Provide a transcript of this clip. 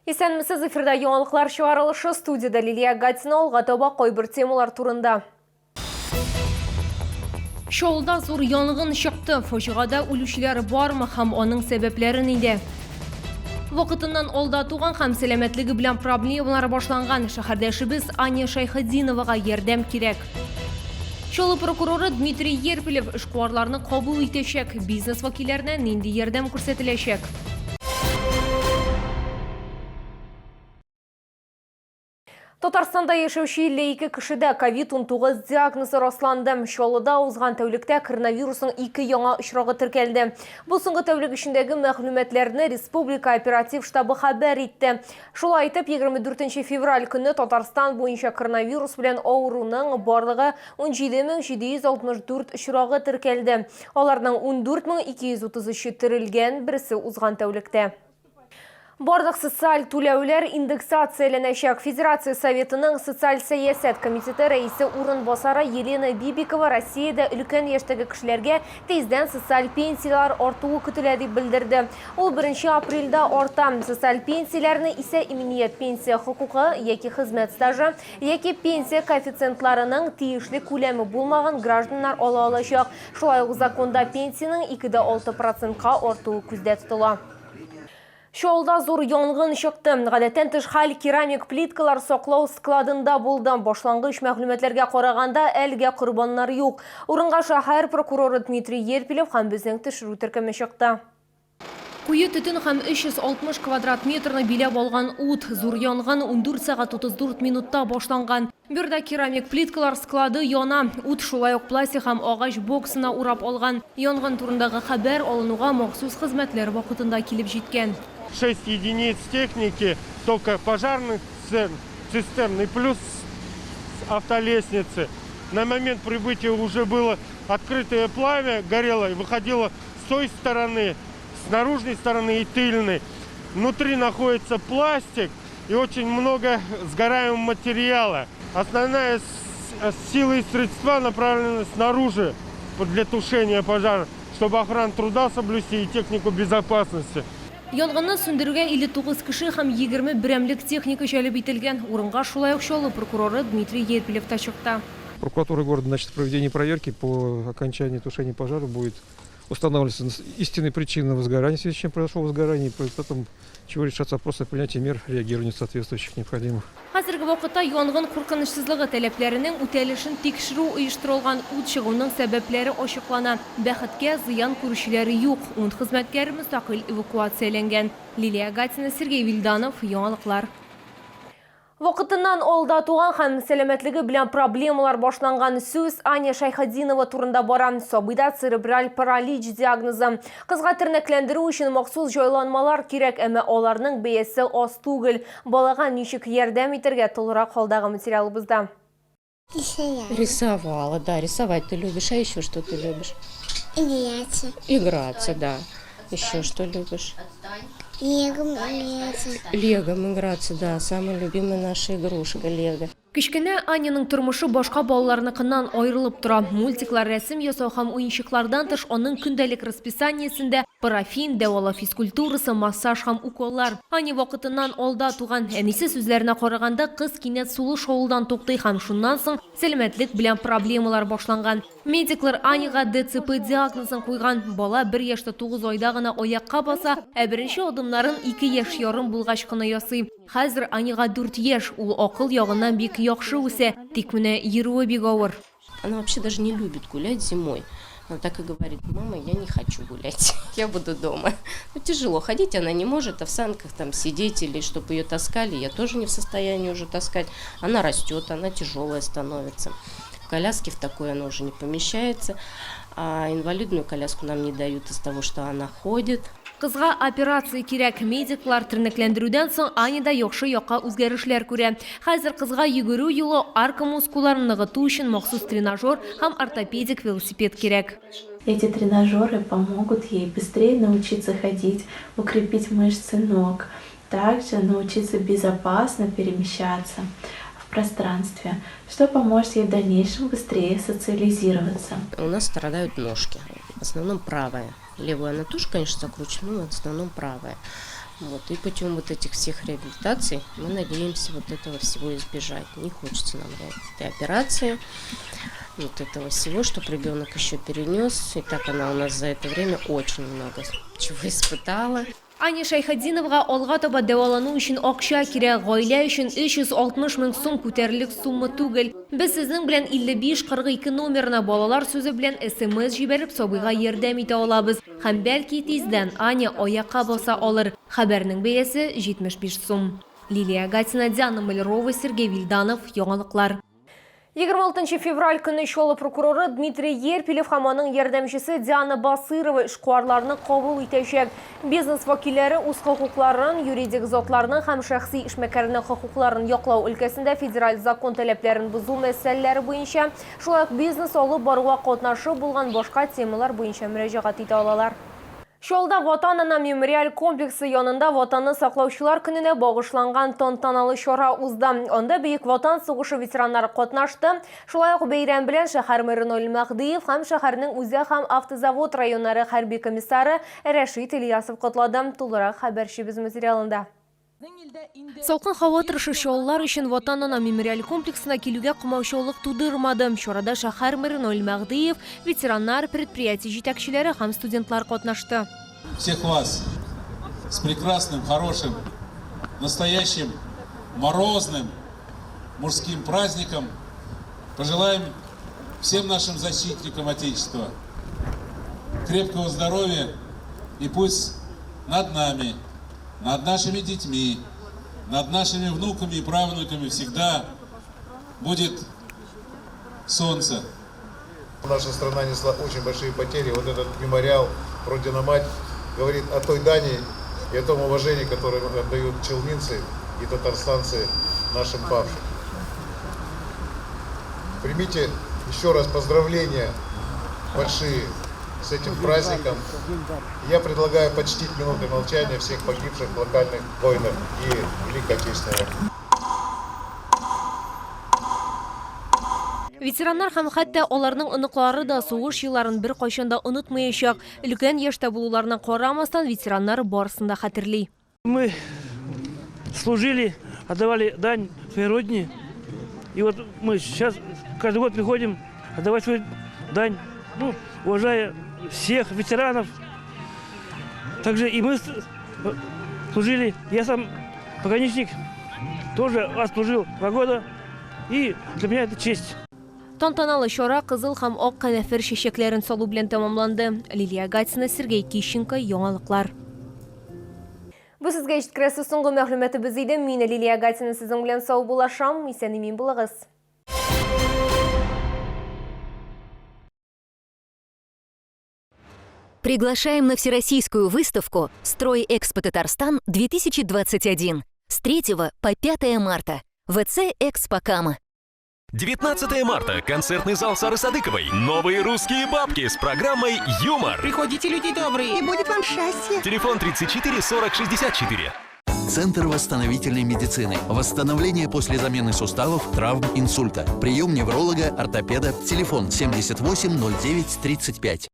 Исәнмесез, эфирда яңалыклар чыгарылышы, студияда Лилия Гатина, алга таба койбир темалар турында. Шоулда зур янгын чыкты. Фажигада үлүчеләр бармы һәм аның сәбәпләре нидә? Вакытыннан алда туган һәм сәламәтлеге белән проблемалар башланган шәһәрдәшебез Аня Шайхетдиновага ярдәм кирәк. Чолы прокуроры Дмитрий Ерпилев эшкуарларны кабул итәчәк. Бизнес вәкилләренә нинди ярдәм күрсәтеләчәк? Татарстанда яшәүче 52 кешедә COVID-19 диагнозы расланды. Чаллыда узган тәүлектә коронавирусның 2 яңа очрагы теркәлде. Бу соңгы тәүлек эчендәге мәгълүматларны Республика оператив штабы хәбәр итте. Шулай итеп, 24 февраль көнне Татарстан буенча коронавирус белән авыруның барлыгы 17764 очрагы теркәлде. Аларның 14233 терелгән, берсе узган тәүлектә. Бардык социаль түләүләр индексацияләнәчәк. Федерация Советының социаль сәясәт комитеты рәисе урынбасары Елена Бибикова Россиядә өлкән яшьтәге кешеләргә тиздән социаль пенсиялар артуы көтелә дип белдерде. Ул 1 апрельдә арта. Социаль пенсияләрне исә иминiyet пенсия хокукы яки хезмәт стажы яки пенсия коэффициентларының тиешле күләме булмаган гражданнар ала алачак. Шулай ук законда пенсияның 2,6%-ка артуы күздә тотыла. Шолда зур янгын чыкты. Гадәттән тыш хәл керамик плиткалар саклау складында булды. Башлангыч мәгълүматларга караганда әлегә корбаннар юк. Урынга шәһәр прокуроры Дмитрий Ерпилев һәм безнең тикшерү төркеме чыкты. Куе төтен һәм 360 квадрат метрны биләп алган ут. Зур янгын 14 сәгать 34 минутта башланган. Бердә керамик плиткалар склады яна. Ут шулай ук пластик һәм агач боксына урап алган. Янгын турындагы хәбәр алынуга махсус хезмәтләр вакытында килеп җиткән. 6 единиц техники, только пожарных цистерн и плюс автолестницы. На момент прибытия уже было открытое пламя, горело и выходило с той стороны, с наружной стороны и тыльной. Внутри находится пластик и очень много сгораемого материала. Основная сила и средства направлены снаружи для тушения пожара, чтобы охрану труда соблюсти и технику безопасности. Янгынны сүндерүгә 59 кеше һәм 20 берәмлек техника җәлеп ителгән. Урынга шулай ук Чаллы прокуроры Дмитрий Ерпилев та чыкты. Прокуратура города начнет проведение проверки по окончании тушения пожара. Будет устанавливаться истинные причины возгорания, в связи с чем произошло возгорание, и потом чего решаться вопросы принятия мер реагирования соответствующих необходимых. Хәзерге вакытта янгын куркынычсызлыгы таләпләренең үтәлешен тикшерү оештырылган, ут чыгуның сәбәпләре ачыклана. Бәхеткә зыян күрүчеләре юк. 10 хезмәткәр мөстәкыйль эвакуацияләнгән. Лилия Гатина, Сергей Вильданов, яңалыклар. Вакытыннан алда туган һәм сәламәтлеге белән проблемалар башланган сүз Аня Шайхетдинова турында бара. Сабыйда церебраль паралич диагнозы. Кызга тернәкләндерү өчен махсус җайланмалар кирәк, әмма аларның бәясе аз түгел. Балага ничек ярдәм итәргә толырак халдагы материалыбызда. Рисовала, да, рисовать ты любишь, а еще что ты любишь? Играться. Играться, да. Еще что любишь? Легом играться. Легом играться, да, самая любимая наша игрушка Лего. Кичкенә Аняның тормышы башка балаларныкыннан аерылып тора. Мультиклар, рәсем ясау һәм уенчыклардан тыш аның көндәлек расписаниесендә парафин, дәвала физкультурасы, массаж һәм уколлар. Аня вакытыннан алда туган. Әнисе сүзләренә караганда, кыз кинәт сулы шавылдан туктый һәм шуннан соң сәламәтлек белән проблемалар башланган. Медиклар Аняга ДЦП диагнозын куйган. Бала 1 яшьтә 9 айда гына аякка баса, ә беренче адымнарын 2 яшь ярым булгач кына ясый. Хәзер Аняга 4 яшь, ул акыл ягыннан бик яхшы үсә, тик менә йөрүе бик авыр. Она вообще даже не любит гулять зимой. Она так и говорит: мама, я не хочу гулять, я буду дома. Ну, тяжело ходить, она не может, а в санках там сидеть или чтобы ее таскали, я тоже не в состоянии уже таскать. Она растет, она тяжелая становится. В коляске в такой она уже не помещается, а инвалидную коляску нам не дают из-за того, что она ходит. Кызга операция кирәк. Медиклар тернәкләндерүдән соң Аняда яхшы якка үзгәрешләр күрә. Хәзер кызга йөгерү юлы, арка мускулларын ныгыту өчен махсус тренажер һәм ортопедик велосипед кирәк. Эти тренажеры помогут ей быстрее научиться ходить, укрепить мышцы ног, также научиться безопасно перемещаться в пространстве, что поможет ей в дальнейшем быстрее социализироваться. У нас страдают ножки, в основном правая. Левую она тоже, конечно, закручена, но в основном правая. Вот, и путем вот этих всех реабилитаций мы надеемся вот этого всего избежать. Не хочется нам этой операции, вот этого всего, чтобы ребенок еще перенес. И так она у нас за это время очень много чего испытала. Аня Шайхадзиновға алға таба дәвалану үшін ақша кирәк, гаилә үшін 360 мең сум күтәрелек сумма түгел. Без сезнең белән 5542 номерына балалар сүзе белән СМС җибәреп сабыйга ярдәм итә алабыз. Һәм бәлки тиздән Аня аякка баса алыр. Хәбәрнең бәясе 75 сум. Лилия Гатина, Диана Малярова, Сергей Вильданов, Яңалыклар. 26 февраль көне Чаллы прокуроры Дмитрий Ерпилев һәм аның ярдәмчесе Диана Басырова эшкуарларны кабул итәчәк. Бизнес вәкилләре үз хокукларын, юридик затларның һәм шәхси эшмәкәрнең хокукларын яклау өлкәсендә федераль закон таләпләрен бозу мәсьәләләре буенча, шулай ук бизнес алып баруга катнашы булган башка темалар буенча мөрәҗәгать итә алалар. Чаллыда Ватан ана мемориаль комплексы янында Ватанны саклаучылар көненә багышланган тантаналы чара узды. Анда Бөек Ватан сугышы ветераннары катнашты. Шулай ук бәйрәм белән шәһәр мэры Нурил Мәхдиев һәм шәһәрнең Үзәк һәм автозавод районнары хәрби комиссары Рәшит Ильясов котлады. Тулырак хәбәрчебез материалында. Салкын һава торышы чаллылар өчен Ватан ана мемориаль комплексына килүгә кумаучылык тудырмады. Чарада шәһәр мэры Нурил Мәхдиев, ветераннар, предприятие җитәкчеләре һәм студентлар катнашты. Всех вас с прекрасным, хорошим, настоящим, морозным мужским праздником пожелаем всем нашим защитникам Отечества крепкого здоровья, и пусть над нами, над нашими детьми, над нашими внуками и правнуками всегда будет солнце. Наша страна несла очень большие потери. Вот этот мемориал «Родина-мать» говорит о той дани и о том уважении, которое отдают челнинцы и татарстанцы нашим павшим. Примите еще раз поздравления большие с этим праздником. Я предлагаю почтить минутой молчания всех погибших локальных воинов и Великой Отечественной войны. Ветераннар һәм хәтта аларның оныклары да сугыш елларын бер кайчанда онытмаячак. Өлкән яшьтә булуларына карамастан ветераннар барысын да хәтерли. Мы служили, отдавали дань своей родине. И вот мы сейчас каждый год приходим отдавать свою дань, уважая всех ветеранов. Также и мы служили. Я сам пограничник, тоже отслужил 2 года. И для меня это честь. Тантаналы чара кызыл һәм ак кәнәфер чәчәкләрен салу белән тәмамланды. Лилия Гатина, Сергей Кищенко, Яңалыклар. Бу сезгә җиткерәсе соңгы мәгълүматыбыз иде. Мин Лилия Гатина сезнең белән сау булашам. Исән-имин булыгыз. Приглашаем на всероссийскую выставку «Стройэкспо Татарстан-2021» с 3 по 5 марта. ВЦ «Экспо Кама». 19 марта. Концертный зал Сары Садыковой. Новые русские бабки с программой «Юмор». Приходите, люди добрые, и будет вам счастье. Телефон 34 40 64. Центр восстановительной медицины. Восстановление после замены суставов, травм, инсульта. Прием невролога, ортопеда. Телефон 78 09 35.